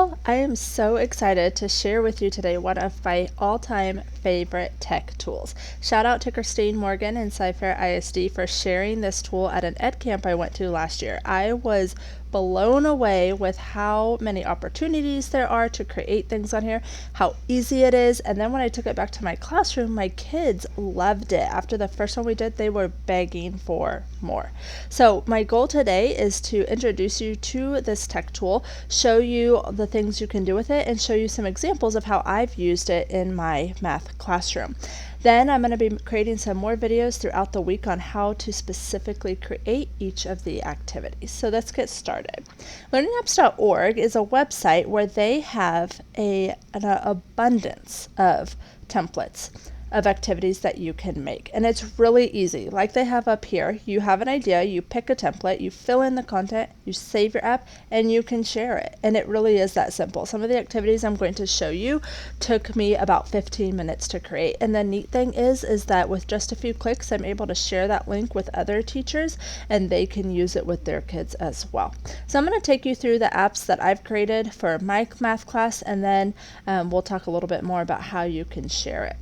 y'all, I am so excited to share with you today one of my all-time favorite tech tools. Shout out to Christine Morgan and Sci-Fair ISD for sharing this tool at an ed camp I went to last year. I was blown away with how many opportunities there are to create things on here, how easy it is, and then when I took it back to my classroom, my kids loved it. After the first one we did, they were begging for more. So my goal today is to introduce you to this tech tool, show you the things you can do with it, and show you some examples of how I've used it in my math classroom. Then I'm going to be creating some more videos throughout the week on how to specifically create each of the activities. So let's get started. LearningAppsorg is a website where they have an abundance of templates of activities that you can make. And it's really easy. Like they have up here, you have an idea, you pick a template, you fill in the content, you save your app, and you can share it. And it really is that simple. Some of the activities I'm going to show you took me about 15 minutes to create. And the neat thing is that with just a few clicks, I'm able to share that link with other teachers and they can use it with their kids as well. So I'm going to take you through the apps that I've created for my math class, and then we'll talk a little bit more about how you can share it.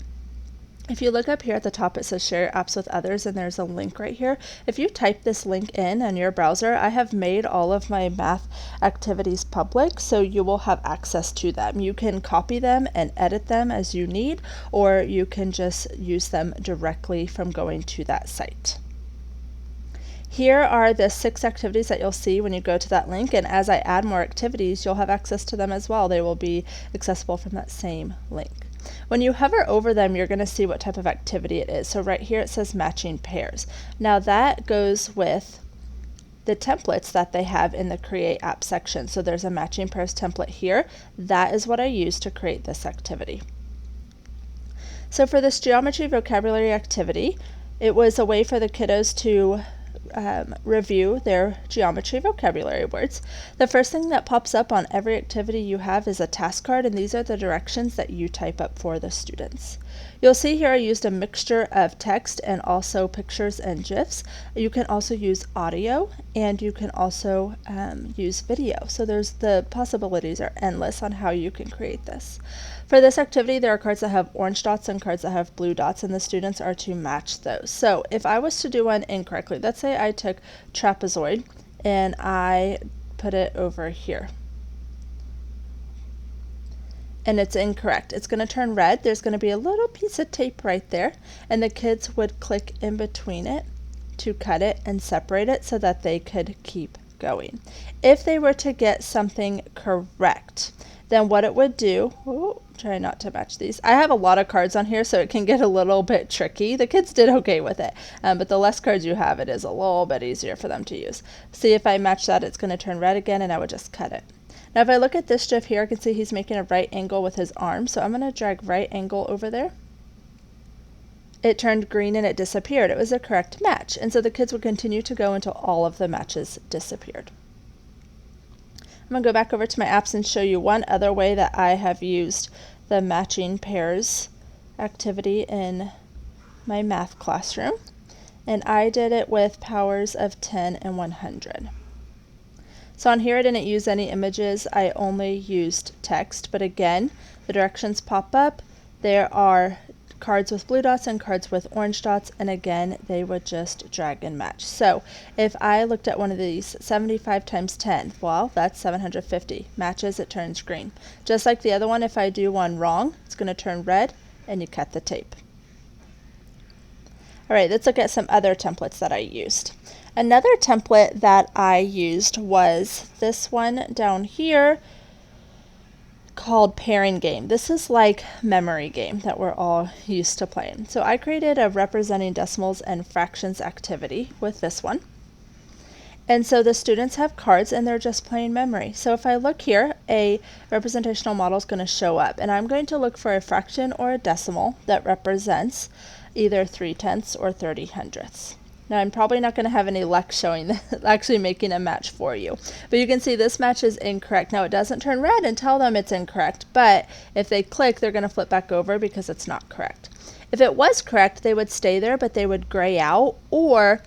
If you look up here at the top, it says share your apps with others, and there's a link right here. If you type this link in on your browser, I have made all of my math activities public, so you will have access to them. You can copy them and edit them as you need, or you can just use them directly from going to that site. Here are the 6 activities that you'll see when you go to that link, and as I add more activities, you'll have access to them as well. They will be accessible from that same link. When you hover over them, you're going to see what type of activity it is. So right here it says matching pairs. Now that goes with the templates that they have in the Create App section. So there's a matching pairs template here. That is what I used to create this activity. So for this geometry vocabulary activity, it was a way for the kiddos to review their geometry vocabulary words. The first thing that pops up on every activity you have is a task card, and these are the directions that you type up for the students. You'll see here I used a mixture of text and also pictures and GIFs. You can also use audio, and you can also use video. So the possibilities are endless on how you can create this. For this activity, there are cards that have orange dots and cards that have blue dots, and the students are to match those. So if I was to do one incorrectly, let's say I took trapezoid and I put it over here, and it's incorrect. It's going to turn red. There's going to be a little piece of tape right there, and the kids would click in between it to cut it and separate it so that they could keep going. If they were to get something correct, then what it would do, try not to match these. I have a lot of cards on here, so it can get a little bit tricky. The kids did okay with it, but the less cards you have, it is a little bit easier for them to use. See, if I match that, it's going to turn red again, and I would just cut it. Now if I look at this GIF here, I can see he's making a right angle with his arm, so I'm going to drag right angle over there. It turned green and it disappeared. It was a correct match, and so the kids would continue to go until all of the matches disappeared. I'm going to go back over to my apps and show you one other way that I have used the matching pairs activity in my math classroom, and I did it with powers of 10 and 100. So on here I didn't use any images, I only used text, but again, the directions pop up. There are cards with blue dots and cards with orange dots, and again they would just drag and match. So if I looked at one of these, 75 times 10, well, that's 750. Matches, it turns green. Just like the other one, if I do one wrong, it's going to turn red, and you cut the tape. Alright, let's look at some other templates that I used. Another template that I used was this one down here, called pairing game. This is like memory game that we're all used to playing. So I created a representing decimals and fractions activity with this one. And so the students have cards and they're just playing memory. So if I look here, a representational model is going to show up, and I'm going to look for a fraction or a decimal that represents either 3/10 or 30/100. Now I'm probably not going to have any luck showing actually making a match for you. But you can see this match is incorrect. Now it doesn't turn red and tell them it's incorrect, but if they click, they're going to flip back over because it's not correct. If it was correct, they would stay there, but they would gray out, or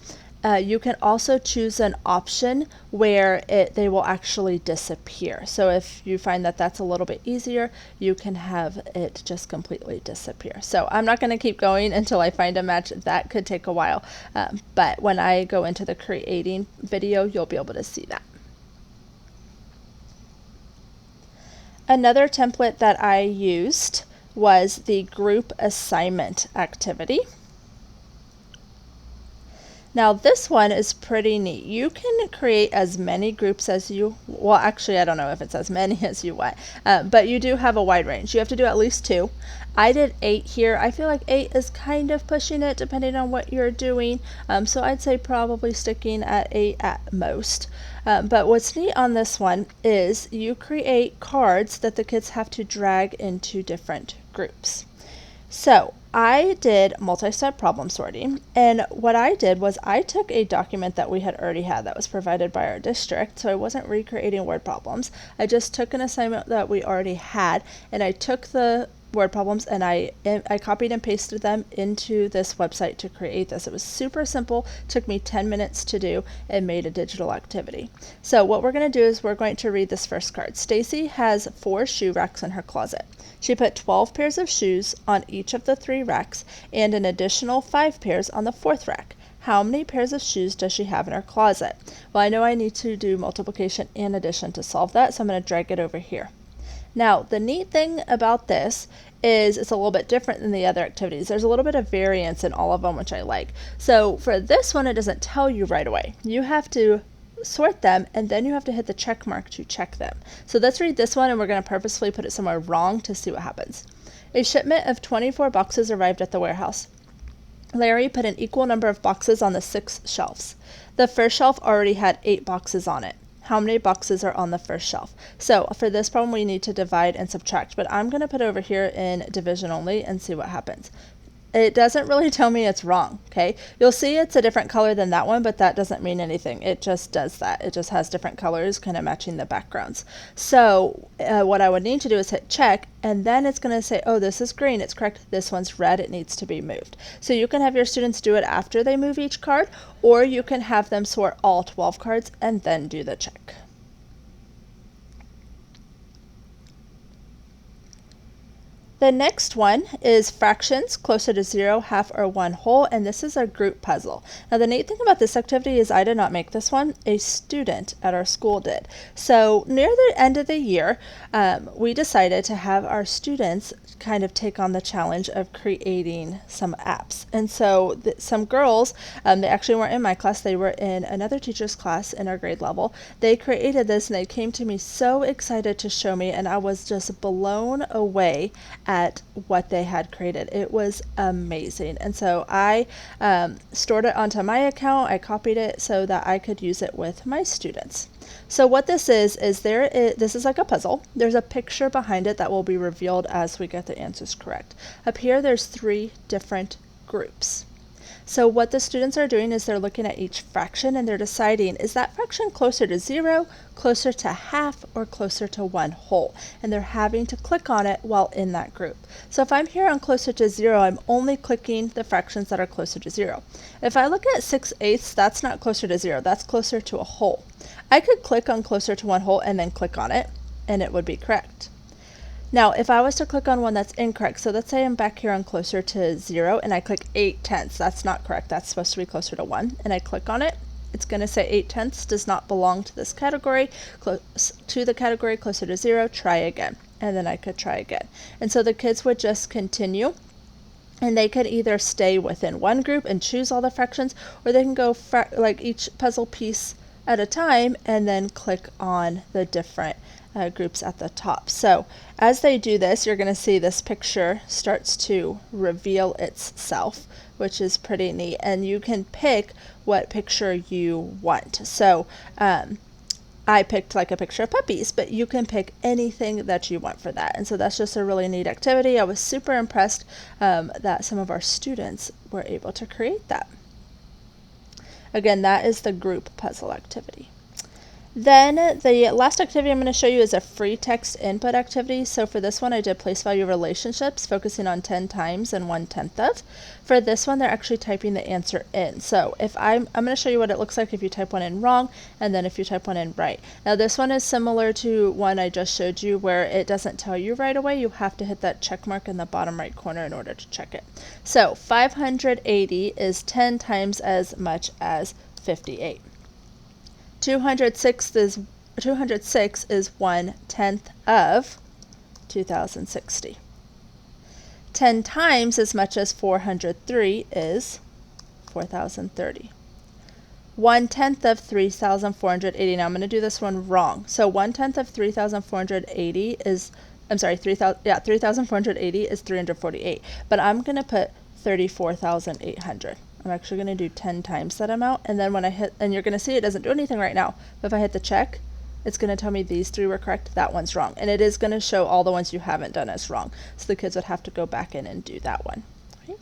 you can also choose an option where they will actually disappear. So if you find that that's a little bit easier, you can have it just completely disappear. So I'm not going to keep going until I find a match. That could take a while, but when I go into the creating video, you'll be able to see that. Another template that I used was the group assignment activity. Now this one is pretty neat. You can create as many groups as you, well actually I don't know if it's as many as you want, but you do have a wide range. You have to do at least 2. I did 8 here. I feel like 8 is kind of pushing it depending on what you're doing, so I'd say probably sticking at 8 at most. But what's neat on this one is you create cards that the kids have to drag into different groups. So I did multi-step problem sorting, and what I did was I took a document that we had already had that was provided by our district, so I wasn't recreating word problems. I just took an assignment that we already had, and I took the word problems and I copied and pasted them into this website to create this. It was super simple, took me 10 minutes to do, and made a digital activity. So what we're going to do is we're going to read this first card. Stacy has 4 shoe racks in her closet. She put 12 pairs of shoes on each of the 3 racks and an additional 5 pairs on the 4th rack. How many pairs of shoes does she have in her closet? Well, I know I need to do multiplication and addition to solve that, so I'm going to drag it over here. Now, the neat thing about this is it's a little bit different than the other activities. There's a little bit of variance in all of them, which I like. So for this one, it doesn't tell you right away. You have to sort them, and then you have to hit the check mark to check them. So let's read this one, and we're going to purposefully put it somewhere wrong to see what happens. A shipment of 24 boxes arrived at the warehouse. Larry put an equal number of boxes on the 6 shelves. The first shelf already had 8 boxes on it. How many boxes are on the first shelf? So for this problem, we need to divide and subtract, but I'm going to put over here in division only and see what happens. It doesn't really tell me it's wrong, okay? You'll see it's a different color than that one, but that doesn't mean anything. It just does that. It just has different colors kind of matching the backgrounds. So what I would need to do is hit check, and then it's going to say, oh, this is green, it's correct. This one's red, it needs to be moved. So you can have your students do it after they move each card, or you can have them sort all 12 cards and then do the check. The next one is fractions closer to 0, half, or 1 whole, and this is a group puzzle. Now the neat thing about this activity is I did not make this one, a student at our school did. So near the end of the year, we decided to have our students kind of take on the challenge of creating some apps. And so some girls, they actually weren't in my class, they were in another teacher's class in our grade level. They created this and they came to me so excited to show me, and I was just blown away at what they had created. It was amazing. And so I stored it onto my account. I copied it so that I could use it with my students. So what this is this is like a puzzle. There's a picture behind it that will be revealed as we get the answers correct. Up here there's 3 different groups. So what the students are doing is they're looking at each fraction and they're deciding, is that fraction closer to 0, closer to half, or closer to 1 whole? And they're having to click on it while in that group. So if I'm here on closer to 0, I'm only clicking the fractions that are closer to 0. If I look at 6/8, that's not closer to 0, that's closer to a whole. I could click on closer to 1 whole and then click on it, and it would be correct. Now, if I was to click on one that's incorrect, so let's say I'm back here on closer to 0, and I click 8/10, that's not correct, that's supposed to be closer to 1, and I click on it, it's going to say 8/10 does not belong to this category, close to the category closer to 0, try again, and then I could try again. And so the kids would just continue, and they could either stay within one group and choose all the fractions, or they can go like each puzzle piece at a time and then click on the different groups at the top. So as they do this, you're going to see this picture starts to reveal itself, which is pretty neat, and you can pick what picture you want. So I picked like a picture of puppies, but you can pick anything that you want for that. And so that's just a really neat activity. I was super impressed that some of our students were able to create that. Again, that is the group puzzle activity. Then the last activity I'm going to show you is a free text input activity. So for this one, I did place value relationships, focusing on 10 times and 1/10 of. For this one, they're actually typing the answer in. So if I'm going to show you what it looks like if you type one in wrong, and then if you type one in right. Now this one is similar to one I just showed you where it doesn't tell you right away. You have to hit that check mark in the bottom right corner in order to check it. So 580 is 10 times as much as 58. 206 is 1/10 of 2060. 10 times as much as 403 is 4030. 1/10 of 3,480. Now I'm going to do this one wrong. So 1/10 of 3,480 is, 3,480 is 348. But I'm going to put 34,800. I'm actually going to do 10 times that amount, and then when I hit, and you're going to see it doesn't do anything right now, but if I hit the check, it's going to tell me these three were correct, that one's wrong, and it is going to show all the ones you haven't done as wrong. So the kids would have to go back in and do that one. Okay.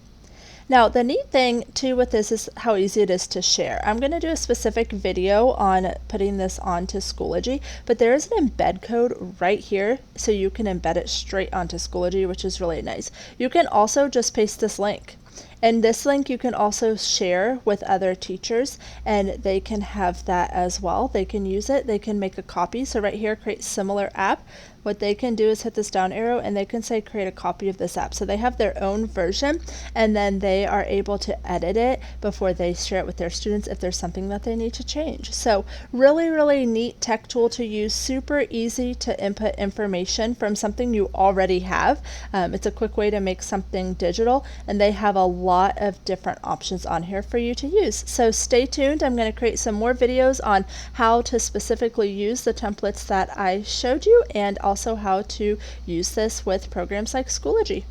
Now the neat thing too with this is how easy it is to share. I'm going to do a specific video on putting this onto Schoology, but there is an embed code right here, so you can embed it straight onto Schoology, which is really nice. You can also just paste this link. And this link you can also share with other teachers, and they can have that as well. They can use it, they can make a copy. So right here, create similar app. What they can do is hit this down arrow and they can say create a copy of this app. So they have their own version, and then they are able to edit it before they share it with their students if there's something that they need to change. So really neat tech tool to use, super easy to input information from something you already have. It's a quick way to make something digital, and they have a lot of different options on here for you to use. So stay tuned. I'm going to create some more videos on how to specifically use the templates that I showed you, and also how to use this with programs like Schoology.